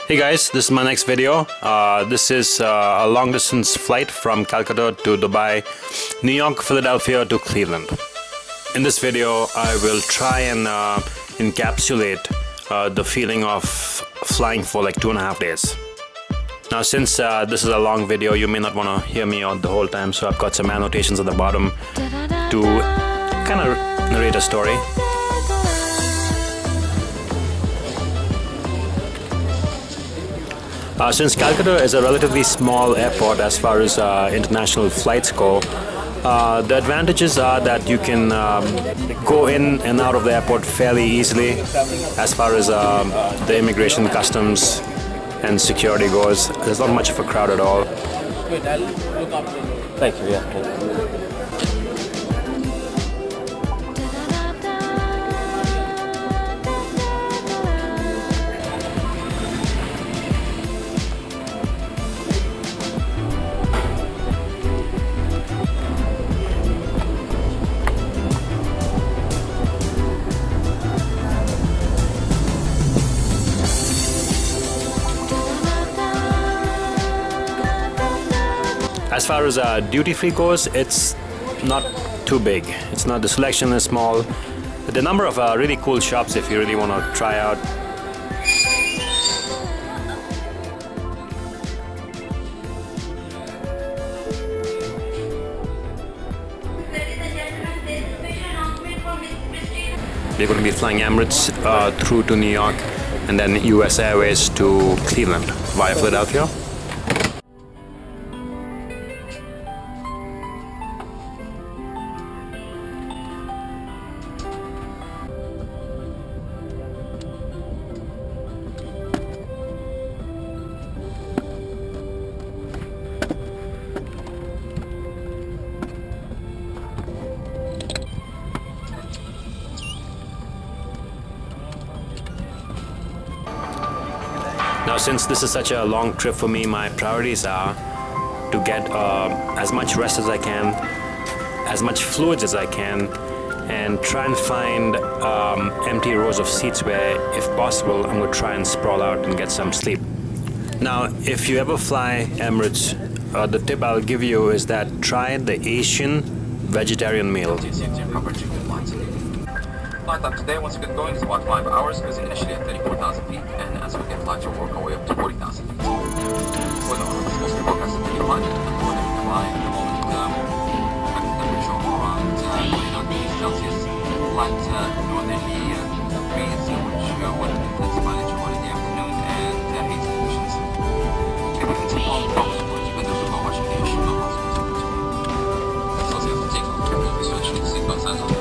Hey guys, this is my next video. This is a long distance flight from Calcutta to Dubai, New York, Philadelphia to Cleveland. In this video, I will try and encapsulate the feeling of flying for like 2.5 days. Now since this is a long video, you may not want to hear me on the whole time, so I've got some annotations at the bottom to kind of narrate a story. Since Calcutta is a relatively small airport as far as international flights go, the advantages are that you can go in and out of the airport fairly easily as far as the immigration, customs and security goes. There's not much of a crowd at all. Thank you, yeah. As far as duty-free goes, it's not too big. It's not, the selection is small. The number of really cool shops if you really want to try out. We're going to be flying Emirates through to New York and then US Airways to Cleveland via Philadelphia. Now, since this is such a long trip for me, my priorities are to get as much rest as I can, as much fluids as I can, and try and find empty rows of seats where, if possible, I'm going to try and sprawl out and get some sleep. Now, if you ever fly Emirates, the tip I'll give you is that try the Asian vegetarian meal. Flight time today, once again going, is about 5 hours, cruising initially at 34,000 feet, and as we get lighter, work our way up to 40,000 feet. Weather is supposed to forecast at 35, according to fly at the moment, temperature of around 29 degrees Celsius, light northerly breeze, which will intensify later on in the afternoon, and hazy conditions. If we can take all the problems towards windows of our watching the ocean, not possible temperature. So we have to take off, because we switch to the seatbelt signs on.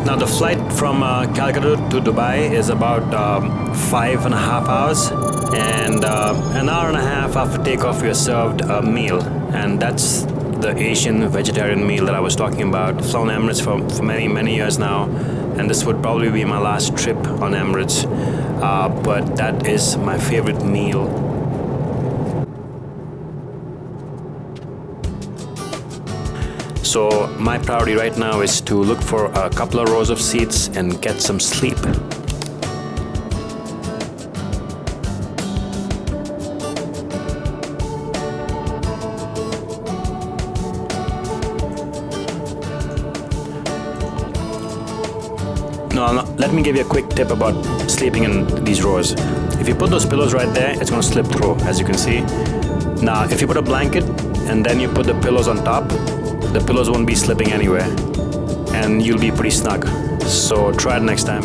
Now the flight from Calcutta to Dubai is about 5.5 hours, and an hour and a half after takeoff we are served a meal, and that's the Asian vegetarian meal that I was talking about. Flown Emirates for many years now, and this would probably be my last trip on Emirates. but that is my favorite meal. So my priority right now is to look for a couple of rows of seats and get some sleep. No, let me give you a quick tip about sleeping in these rows. If you put those pillows right there, it's going to slip through, as you can see. Now, if you put a blanket and then you put the pillows on top, the pillows won't be slipping anywhere and you'll be pretty snug. So try it next time.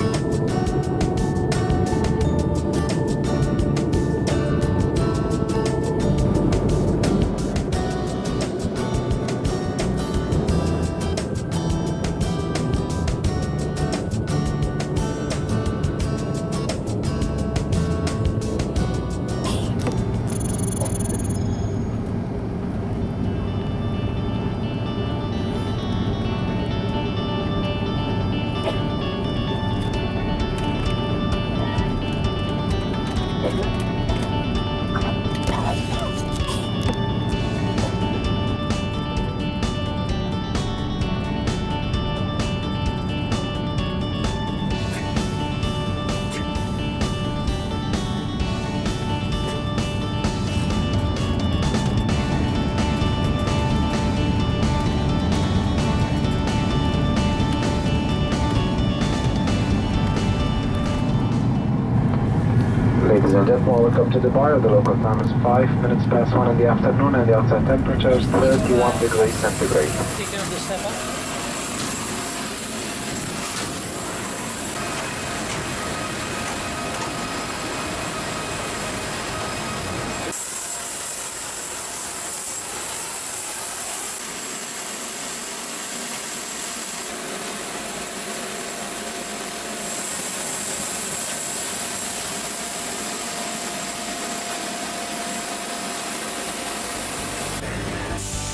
Ladies and gentlemen, welcome to Dubai. The local time is 5 minutes past 1 in the afternoon and the outside temperature is 31 degrees centigrade. Taking up the step up.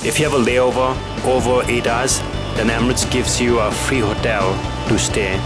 If you have a layover over 8 hours, then Emirates gives you a free hotel to stay.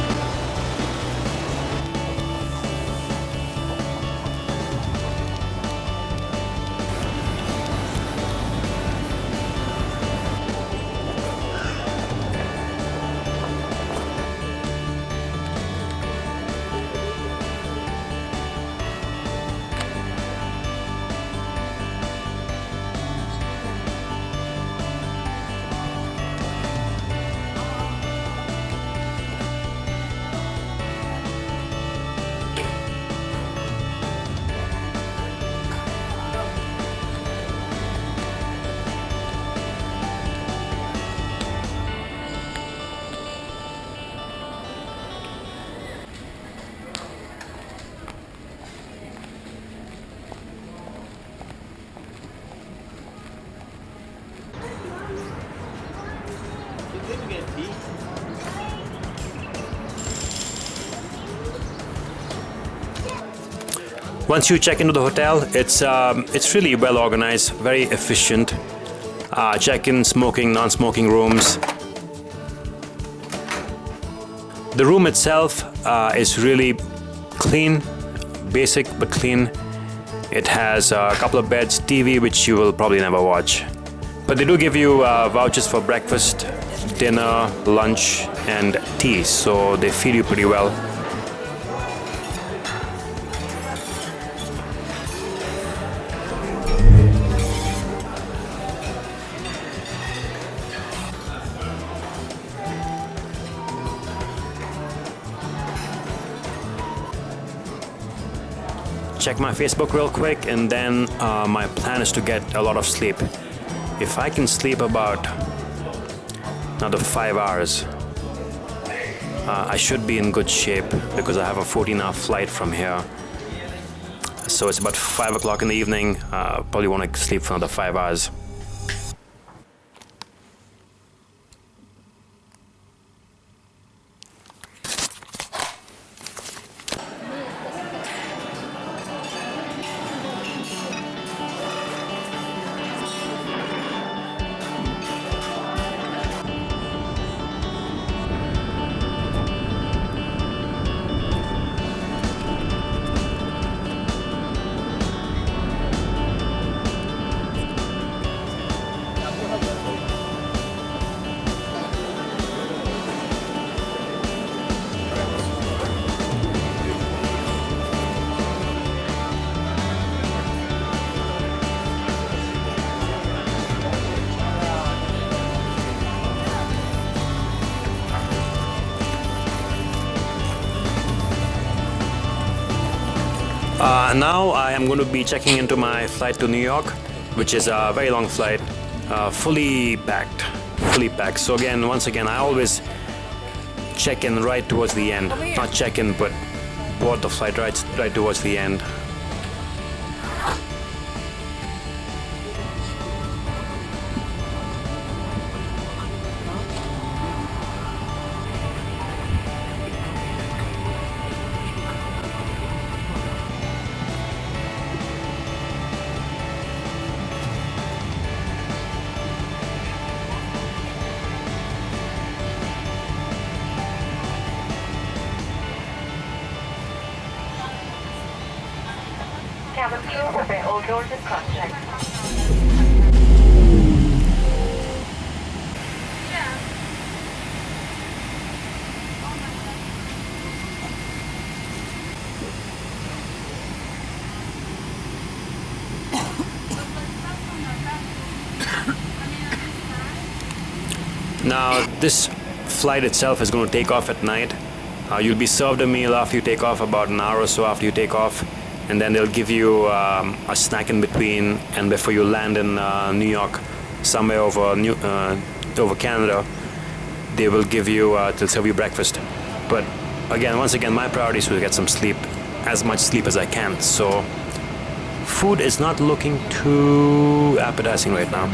Once you check into the hotel, it's really well organized, very efficient. Check-in, smoking, non-smoking rooms. The room itself is really clean, basic but clean. It has a couple of beds, TV, which you will probably never watch. But they do give you vouchers for breakfast, dinner, lunch, and tea, so they feed you pretty well. Check my Facebook real quick, and then my plan is to get a lot of sleep. If I can sleep about another 5 hours, I should be in good shape because I have a 14-hour flight from here. So it's about 5 o'clock in the evening. Probably want to sleep for another 5 hours. And now I am going to be checking into my flight to New York, which is a very long flight, fully packed. So again, once again, I always check in right towards the end. Not check in, but board the flight right towards the end. Cabin crew, obey all doors and cross-check. Now this flight itself is going to take off at night. You'll be served a meal after you take off, about an hour or so after you take off, and then they'll give you a snack in between, and before you land in New York, somewhere over Canada, they will give you they'll serve you breakfast. But again, once again, my priority is to get some sleep, as much sleep as I can. So food is not looking too appetizing right now.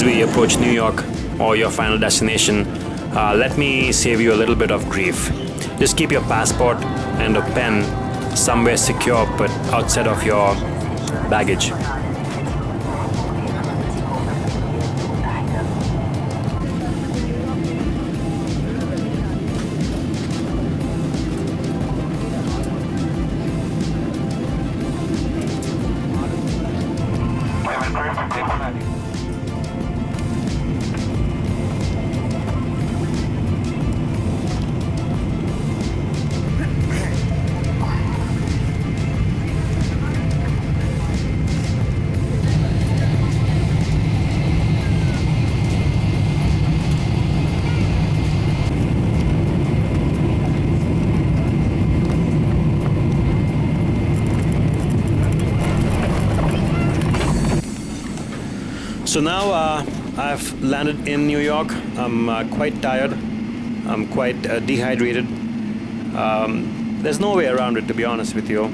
we approach New York or your final destination, let me save you a little bit of grief. Just keep your passport and a pen somewhere secure but outside of your baggage. So now I've landed in New York. I'm quite tired. I'm quite dehydrated. There's no way around it, to be honest with you.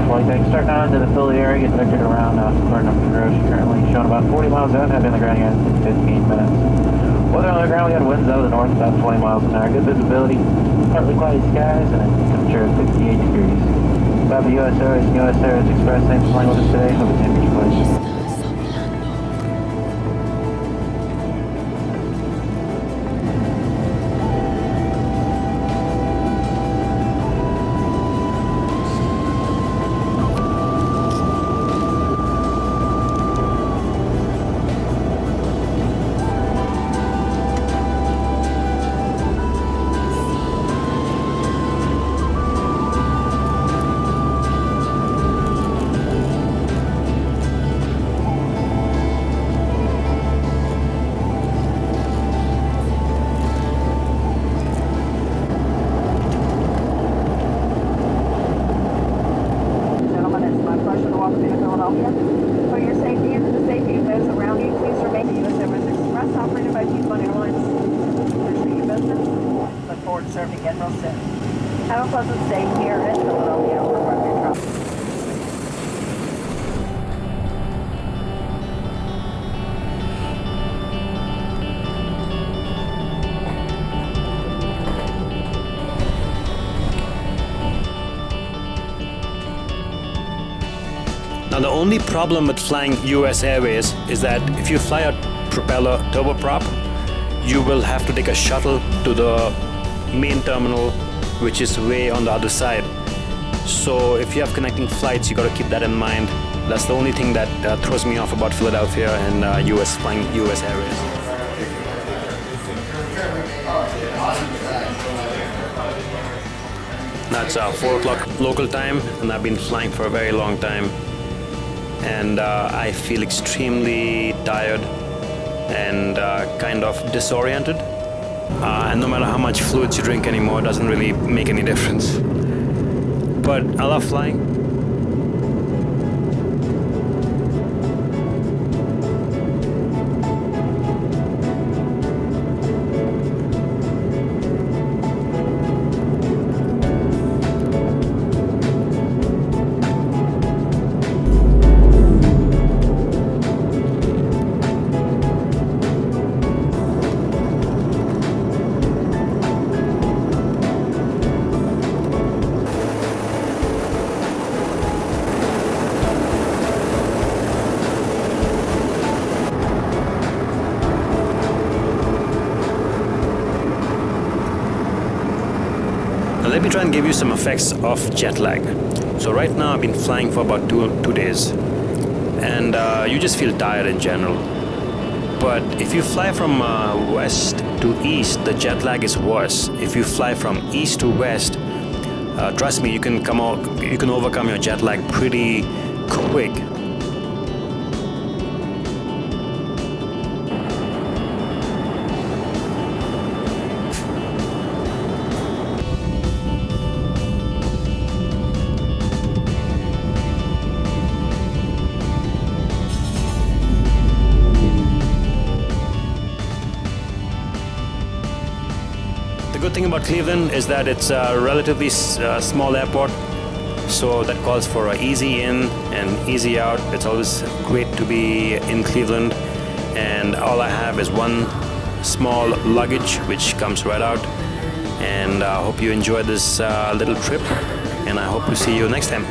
Flight deck starting on into the Philly area, get directed around Calcutta-Dubai-New currently showing about 40 miles out, have been on the ground yet in 15 minutes. Weather on the ground, we got winds out of the north about 20 miles an hour, good visibility, partly cloudy skies, and a temperature of 58 degrees. About the US Airways and US Airways Express, thanks for flying with us today, hope it's in your place. more pleasant staying here in Philadelphia or wherever you're traveling. Now the only problem with flying US Airways is that if you fly a propeller turboprop, you will have to take a shuttle to the main terminal, which is way on the other side. So if you have connecting flights, you got to keep that in mind. That's the only thing that throws me off about Philadelphia and flying US Airways. That's 4 o'clock local time, and I've been flying for a very long time. And I feel extremely tired and kind of disoriented. And no matter how much fluids you drink anymore, it doesn't really make any difference. But I love flying. Now let me try and give you some effects of jet lag. So right now I've been flying for about two days, and you just feel tired in general. But if you fly from west to east, the jet lag is worse. If you fly from east to west, trust me, you can overcome your jet lag pretty quick. The good thing about Cleveland is that it's a relatively small airport, so that calls for an easy in and easy out. It's always great to be in Cleveland, and all I have is one small luggage which comes right out. And I hope you enjoyed this little trip, and I hope to see you next time.